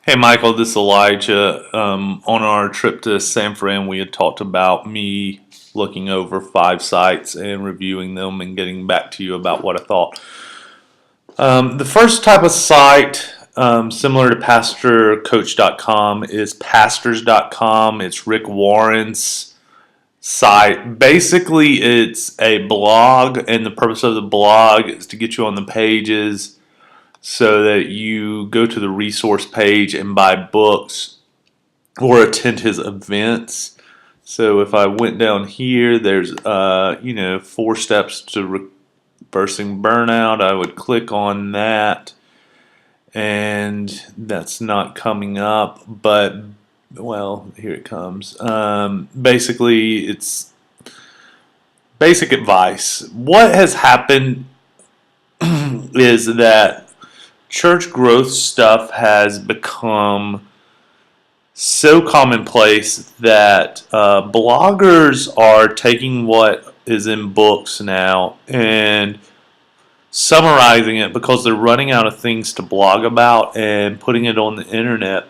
Hey Michael, this is Elijah. On our trip to San Fran, we had talked about me looking over 5 sites and reviewing them and getting back to you about what I thought. The first type of site, similar to PastorCoach.com, is Pastors.com. It's Rick Warren's site. Basically, it's a blog, and the purpose of the blog is to get you on the pages so that you go to the resource page and buy books or attend his events. So if I went down here, there's 4 steps to reversing burnout. I would click on that, and that's not coming up. But well, here it comes. Basically, it's basic advice. What has happened is that church growth stuff has become so commonplace that bloggers are taking what is in books now and summarizing it because they're running out of things to blog about and putting it on the internet.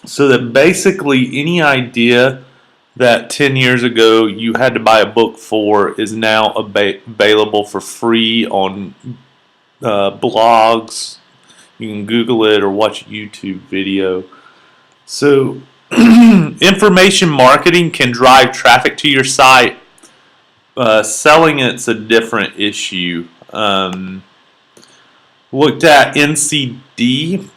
So that basically any idea that 10 years ago you had to buy a book for is now available for free on blogs. You can Google it or watch a YouTube video. So information marketing can drive traffic to your site. Selling it's a different issue. Looked at NCD.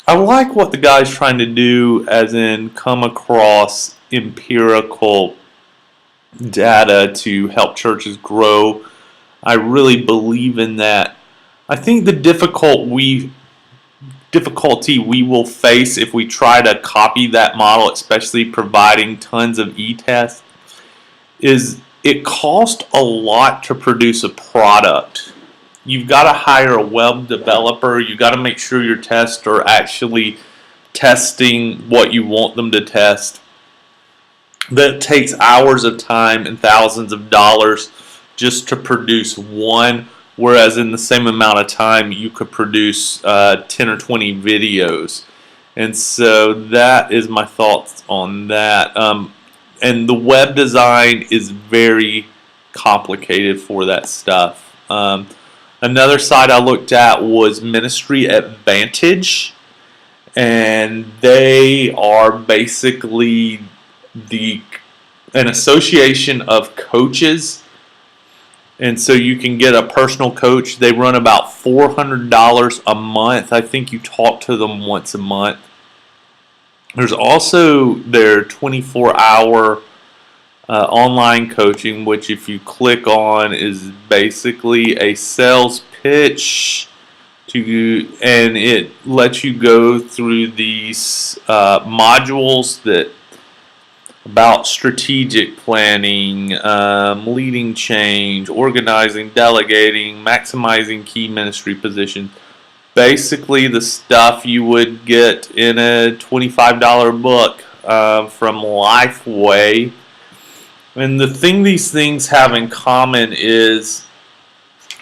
I like what the guy's trying to do, as in come across empirical data to help churches grow. I really believe in that. I think the difficulty we will face if we try to copy that model, especially providing tons of e-tests, is it costs a lot to produce a product. You've got to hire a web developer. You've got to make sure your tests are actually testing what you want them to test. That takes hours of time and thousands of dollars just to produce one, whereas in the same amount of time you could produce 10 or 20 videos. And so that is my thoughts on that. And the web design is very complicated for that stuff. Another site I looked at was Ministry Advantage, and they are basically an association of coaches. And so you can get a personal coach. They run about $400 a month. I think you talk to them once a month. There's also their 24-hour online coaching, which if you click on is basically a sales pitch and it lets you go through these modules that about strategic planning, leading change, organizing, delegating, maximizing key ministry positions. Basically the stuff you would get in a $25 book from Lifeway. And the thing these things have in common is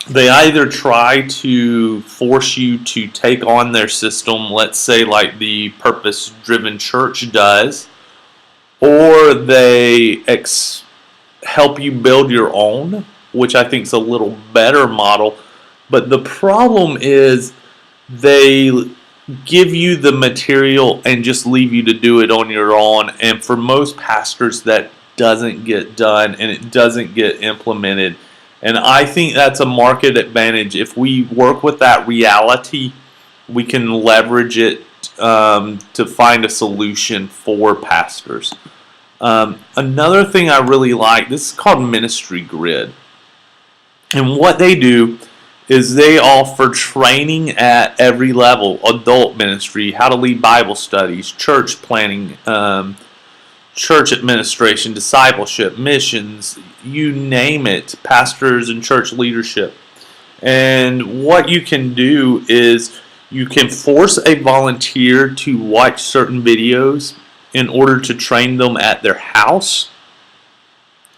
they either try to force you to take on their system, let's say like the Purpose Driven Church does, or they help you build your own, which I think is a little better model. But the problem is they give you the material and just leave you to do it on your own. And for most pastors, that doesn't get done and it doesn't get implemented. And I think that's a market advantage. If we work with that reality, we can leverage it to find a solution for pastors. Another thing I really like, this is called Ministry Grid. And what they do is they offer training at every level: adult ministry, how to lead Bible studies, church planning, church administration, discipleship, missions, you name it, pastors and church leadership. And what you can do is you can force a volunteer to watch certain videos in order to train them at their house.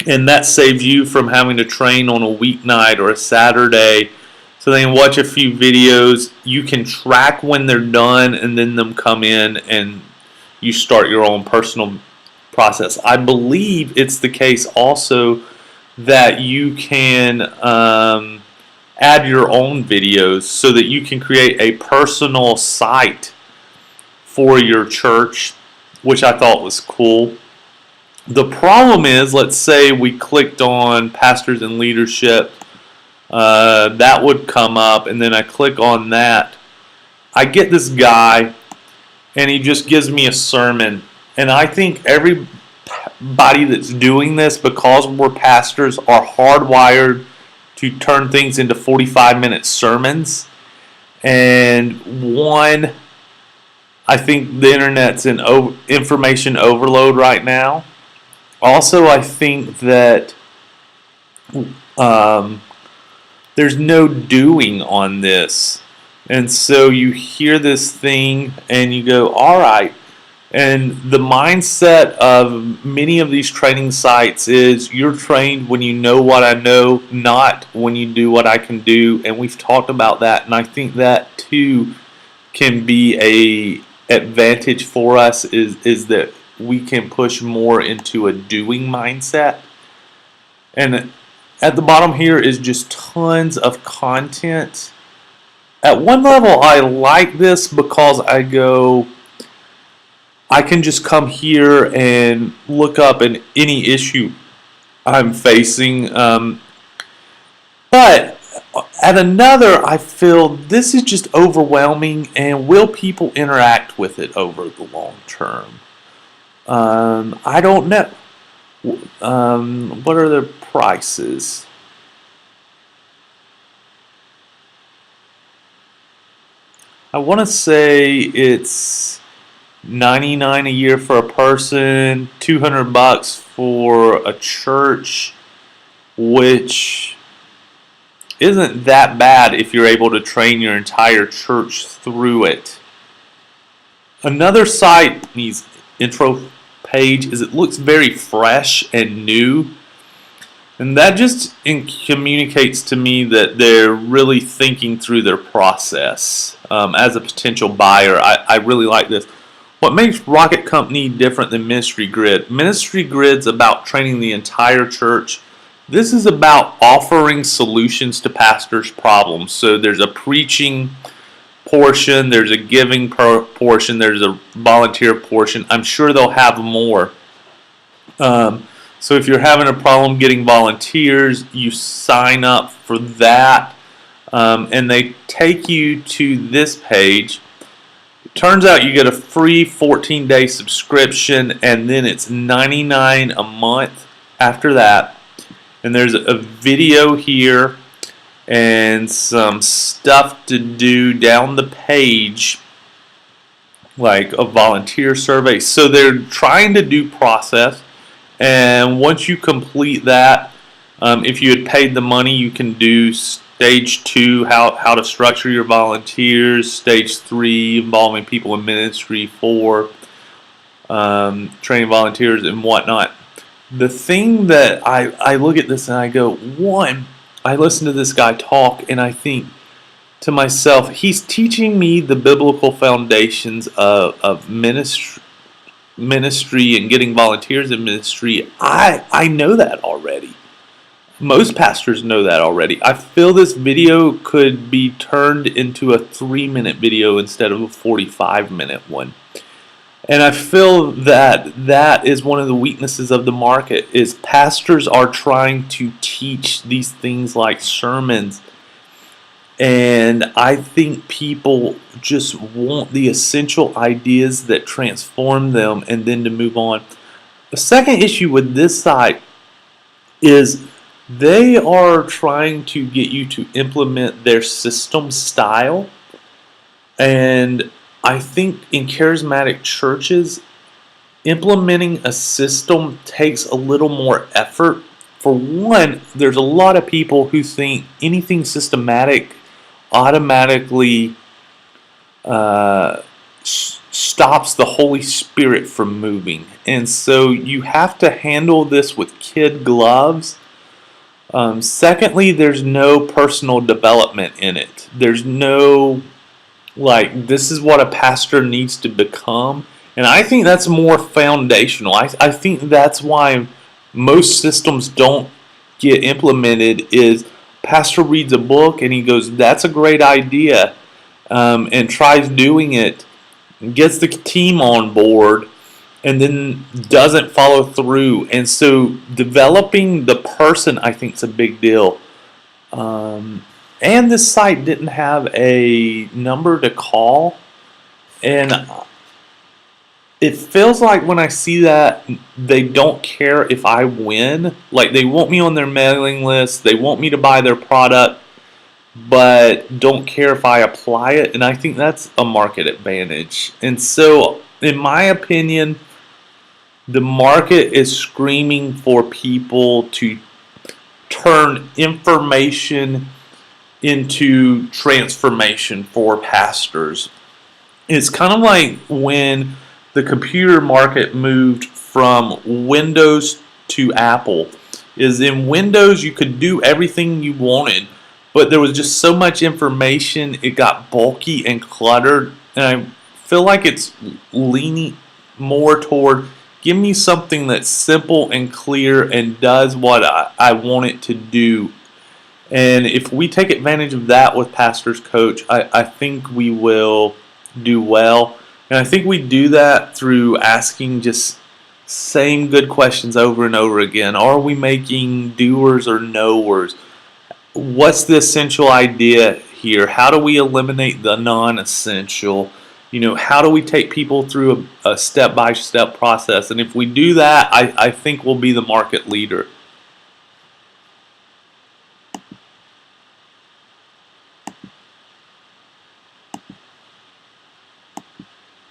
And that saves you from having to train on a weeknight or a Saturday. So they can watch a few videos. You can track when they're done and then them come in and you start your own personal process. I believe it's the case also that you can add your own videos so that you can create a personal site for your church, which I thought was cool. The problem is, let's say we clicked on pastors and leadership, that would come up, and then I click on that. I get this guy, and he just gives me a sermon, and I think everybody that's doing this, because we're pastors, are hardwired to turn things into 45-minute sermons. And one, I think the internet's in information overload right now. Also, I think that there's no doing on this. And so you hear this thing and you go, all right. And the mindset of many of these training sites is you're trained when you know what I know, not when you do what I can do. And we've talked about that. And I think that too can be a advantage for us is that we can push more into a doing mindset. And at the bottom here is just tons of content. At one level, I like this because I can just come here and look up any issue I'm facing. But at another, I feel this is just overwhelming, and will people interact with it over the long term? I don't know. What are the prices? I want to say it's $99 a year for a person, $200 for a church, which isn't that bad if you're able to train your entire church through it. Another site, these intro page, is it looks very fresh and new. And that just communicates to me that they're really thinking through their process. As a potential buyer, I really like this. What makes Rocket Company different than Ministry Grid? Ministry Grid's about training the entire church. This is about offering solutions to pastors' problems. So there's a preaching portion, there's a giving portion, there's a volunteer portion. I'm sure they'll have more. So if you're having a problem getting volunteers, you sign up for that, and they take you to this page. It turns out you get a free 14-day subscription, and then it's $99 a month after that. And there's a video here and some stuff to do down the page, like a volunteer survey. So they're trying to do process. And once you complete that, if you had paid the money, you can do stage 2, how to structure your volunteers, stage 3, involving people in ministry, 4, training volunteers and whatnot. The thing that I look at this and I go, one, I listen to this guy talk and I think to myself, he's teaching me the biblical foundations of ministry and getting volunteers in ministry. I know that already. Most pastors know that already. I feel this video could be turned into a 3-minute video instead of a 45-minute one. And I feel that is one of the weaknesses of the market, is pastors are trying to teach these things like sermons. And I think people just want the essential ideas that transform them and then to move on. The second issue with this site is they are trying to get you to implement their system style. And I think in charismatic churches, implementing a system takes a little more effort. For one, there's a lot of people who think anything systematic automatically stops the Holy Spirit from moving. And so you have to handle this with kid gloves. Secondly, there's no personal development in it. There's no, like, this is what a pastor needs to become. And I think that's more foundational. I think that's why most systems don't get implemented is pastor reads a book and he goes, that's a great idea, and tries doing it, gets the team on board, and then doesn't follow through. And so developing the person, I think, is a big deal. And this site didn't have a number to call. And it feels like when I see that, they don't care if I win. Like, they want me on their mailing list, they want me to buy their product, but don't care if I apply it. And I think that's a market advantage. And so, in my opinion, the market is screaming for people to turn information into transformation for pastors. It's kind of like when the computer market moved from Windows to Apple. Is in Windows you could do everything you wanted, but there was just so much information, it got bulky and cluttered. And I feel like it's leaning more toward give me something that's simple and clear and does what I want it to do. And if we take advantage of that with Pastor's Coach, I think we will do well. And I think we do that through asking just same good questions over and over again. Are we making doers or knowers? What's the essential idea here? How do we eliminate the non-essential? How do we take people through a step-by-step process? And if we do that, I think we'll be the market leader.